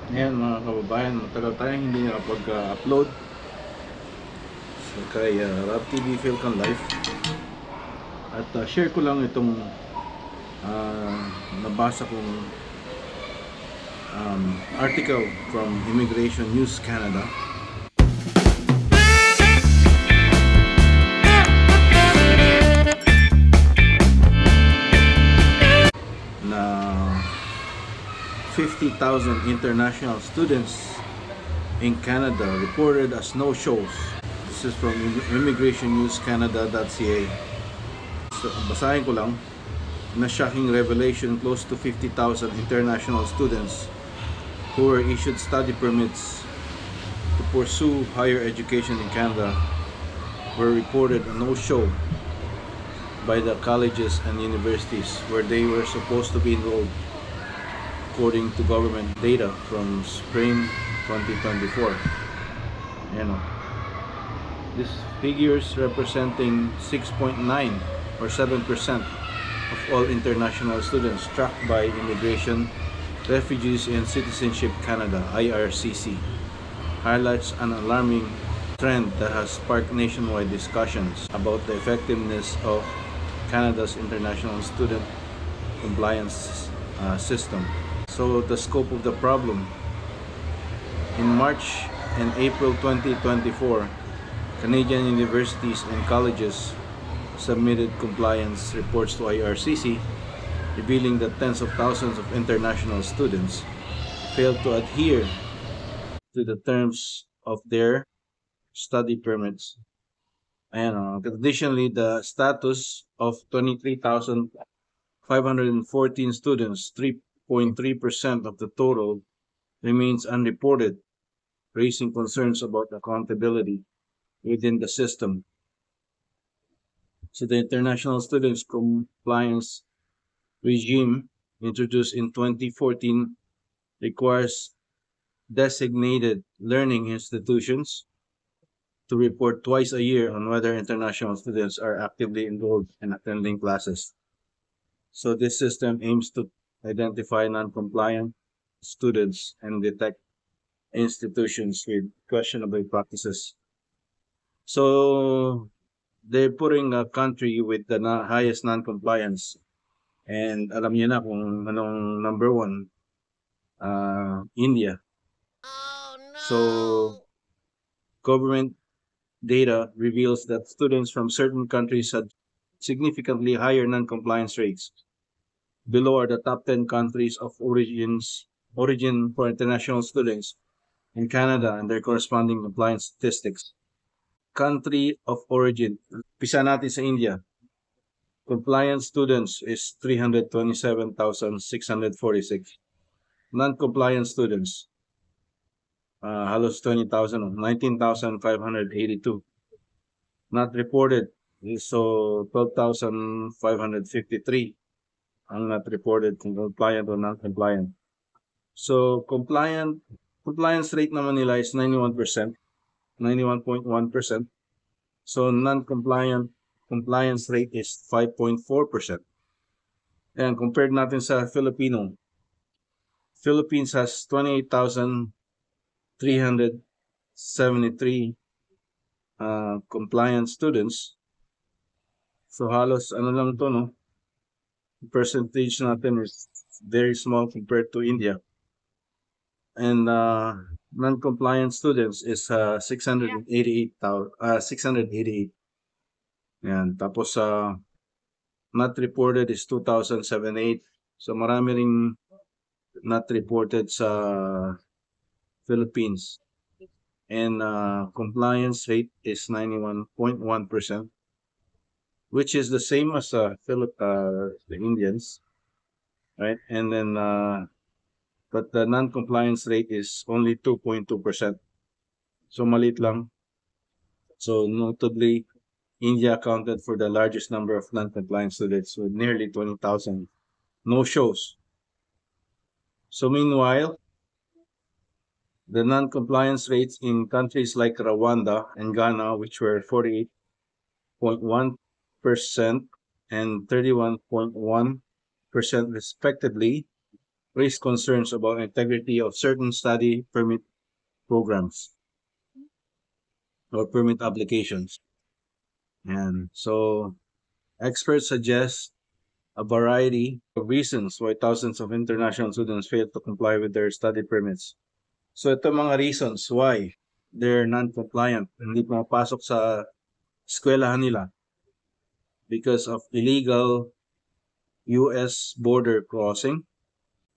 Ngayon mga kababayan, matagal tayong hindi nakapag-upload kay Rob TV Philcon Life. At share ko lang itong nabasa kong article from Immigration News Canada na 50,000 international students in Canada reported as no-shows. This is from immigration-news-canada.ca. So, basahin ko lang. Na shocking revelation, close to 50,000 international students who were issued study permits to pursue higher education in Canada were reported a no-show by the colleges and universities where they were supposed to be enrolled, according to government data from spring 2024. These figures representing 6.9 or 7% of all international students tracked by Immigration, Refugees and Citizenship Canada (IRCC) highlights an alarming trend that has sparked nationwide discussions about the effectiveness of Canada's international student compliance system. So the scope of the problem: in March and April 2024, Canadian universities and colleges submitted compliance reports to IRCC, revealing that tens of thousands of international students failed to adhere to the terms of their study permits. Additionally, the status of 23,514 students, 3.3% of the total, remains unreported, raising concerns about accountability within the system. So the international students compliance regime introduced in 2014 requires designated learning institutions to report twice a year on whether international students are actively enrolled and attending classes. So this system aims to identify non-compliant students and detect institutions with questionable practices. So they're putting a country with the highest non-compliance. And alam niyo na kung anong number one, India. So government data reveals that students from certain countries had significantly higher non-compliance rates. Below are the top 10 countries of origin for international students in Canada and their corresponding compliance statistics. Country of origin. Pisa natin sa India. Compliance students is 327,646. Non-compliant students, halos 20,000, 19,582. Not reported, so 12,553 ang not reported kung compliant or non-compliant. So compliance rate naman nila is 91%, 91.1%. So non-compliant compliance rate is 5.4%. And compared natin sa Philippines has 28,373 compliant students. So halos ano lang to, no? Percentage natin is very small compared to India. And non-compliant students is 688. Yan. Tapos not reported is 2,078. So marami ring not reported sa Philippines. And compliance rate is 91.1%, which is the same as the Indians, right? And then but the non-compliance rate is only 2.2%. So maliit lang. So notably, India accounted for the largest number of non-compliant students with nearly 20,000 no-shows. So meanwhile, the non-compliance rates in countries like Rwanda and Ghana, which were 48.1% and 31.1% respectively, raised concerns about integrity of certain study permit programs or permit applications. And so experts suggest a variety of reasons why thousands of international students fail to comply with their study permits. So ito mga reasons why they're non-compliant, hindi pumapasok sa eskwelahan nila because of illegal U.S. border crossing.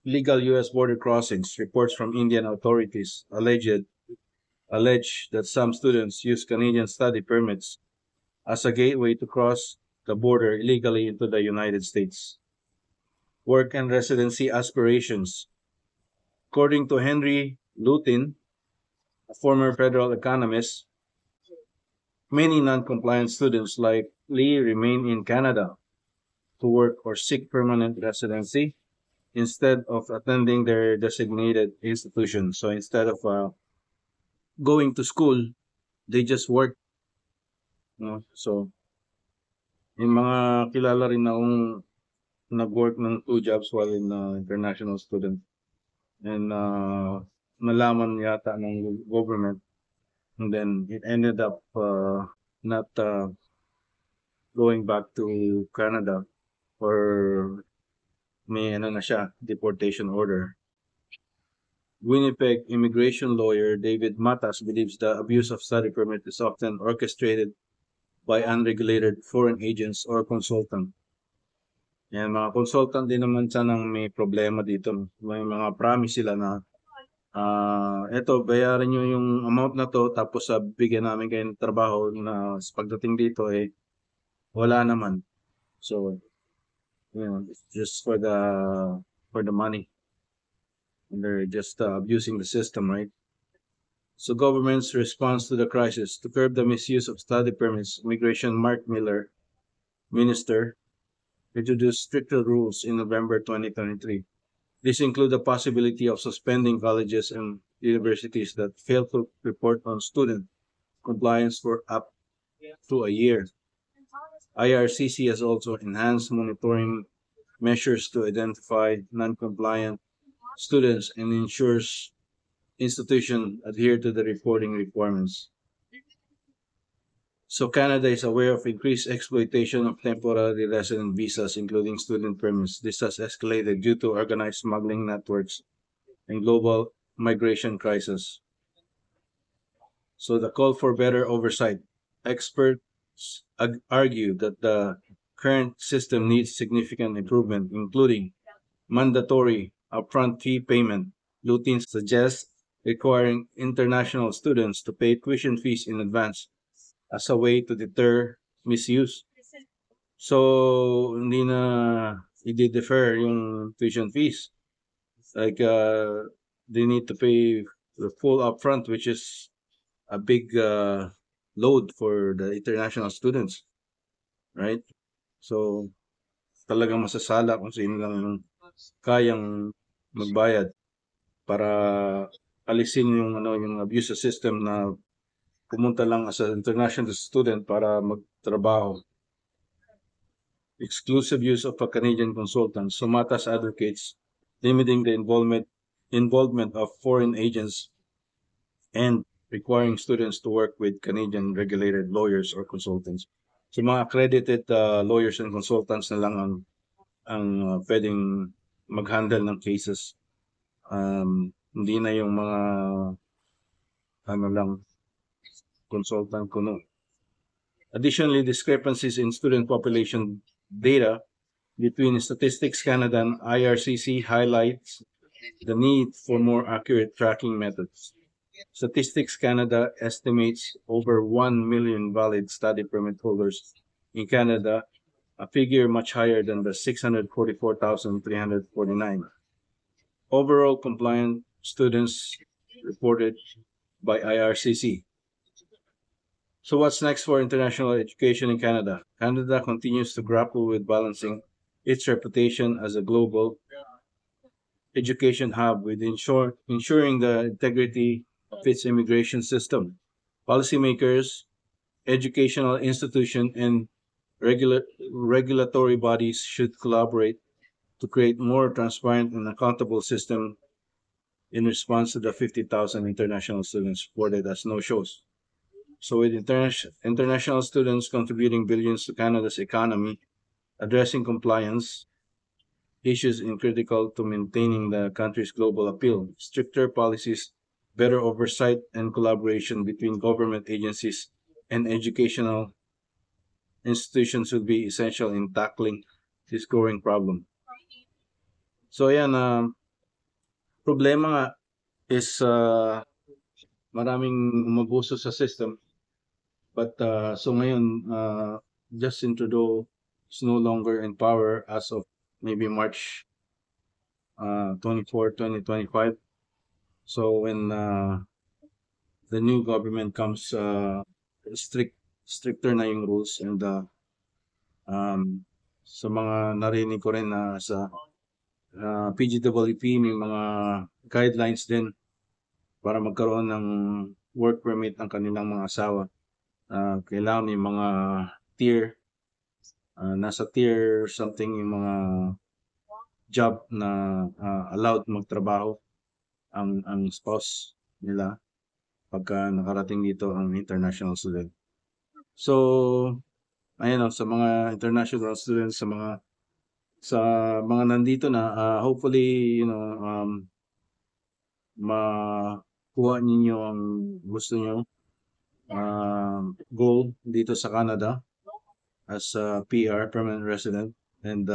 Illegal U.S. border crossings. Reports from Indian authorities allege that some students use Canadian study permits as a gateway to cross the border illegally into the United States. Work and residency aspirations. According to Henry Lutin, a former federal economist, many non-compliant students likely remain in Canada to work or seek permanent residency instead of attending their designated institution. So instead of going to school, they just work. No? So, yung mga kilala rin akong nag-work ng 2 jobs while in international student. And nalaman yata ng government. And then it ended up not going back to Canada or may ano na siya, deportation order. Winnipeg immigration lawyer David Matas believes the abuse of study permit is often orchestrated by unregulated foreign agents or consultant. Yan, mga consultant din naman siya nang may problema dito. May mga promise sila na eto, bayaran nyo yung amount na to, tapos bigyan namin kayo ng trabaho na pagdating dito wala naman. So, it's just for the money. And they're just abusing the system, right? So government's response to the crisis to curb the misuse of study permits, Immigration Mark Miller, Minister, introduced stricter rules in November 2023. These include the possibility of suspending colleges and universities that fail to report on student compliance for up to a year. IRCC has also enhanced monitoring measures to identify non-compliant students and ensures institutions adhere to the reporting requirements. So Canada is aware of increased exploitation of temporary resident visas, including student permits. This has escalated due to organized smuggling networks and global migration crisis. So the call for better oversight. Experts argue that the current system needs significant improvement, including mandatory upfront fee payment. Lutin suggests requiring international students to pay tuition fees in advance as a way to deter misuse. So, hindi na i-defer yung tuition fees. Like, they need to pay the full upfront, which is a big load for the international students. Right? So, talagang masasala kung sino lang yung kayang magbayad para alisin yung abuse system na pumunta lang as an international student para magtrabaho. Exclusive use of a Canadian consultant. So Matas advocates limiting the involvement of foreign agents and requiring students to work with Canadian regulated lawyers or consultants. So mga accredited lawyers and consultants na lang ang pwedeng mag-handle ng cases. Hindi na yung mga consultant kuno. Additionally, discrepancies in student population data between Statistics Canada and IRCC highlights the need for more accurate tracking methods. Statistics Canada estimates over 1 million valid study permit holders in Canada, a figure much higher than the 644,349. Overall compliant students reported by IRCC. So what's next for international education in Canada? Canada continues to grapple with balancing its reputation as a global education hub with ensuring the integrity of its immigration system. Policymakers, educational institutions, and regulatory bodies should collaborate to create more transparent and accountable system in response to the 50,000 international students reported as no-shows. So with international students contributing billions to Canada's economy, addressing compliance issues is critical to maintaining the country's global appeal. Stricter policies, better oversight, and collaboration between government agencies and educational institutions will be essential in tackling this growing problem. So yan, problema nga is maraming umabuso sa system. But so ngayon, Justin Trudeau is no longer in power as of maybe March 24, 2025. So when the new government comes, stricter na yung rules, and sa mga narinig ko rin na sa PGWP may mga guidelines din para magkaroon ng work permit ang kanilang mga asawa. Kailangan may mga tier, nasa tier something yung mga job na allowed magtrabaho ang spouse nila pagka nakarating dito ang international student. So, ayan sa mga international students, sa mga nandito na, hopefully, makuha ninyo ang gusto nyo goal dito sa Canada as a PR, permanent resident, and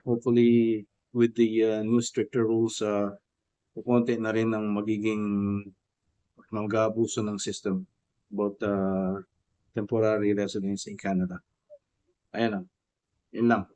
hopefully with the new stricter rules, kukonti na rin ang magiging mag-aabuso ng system about temporary residence in Canada. Ayan yun lang.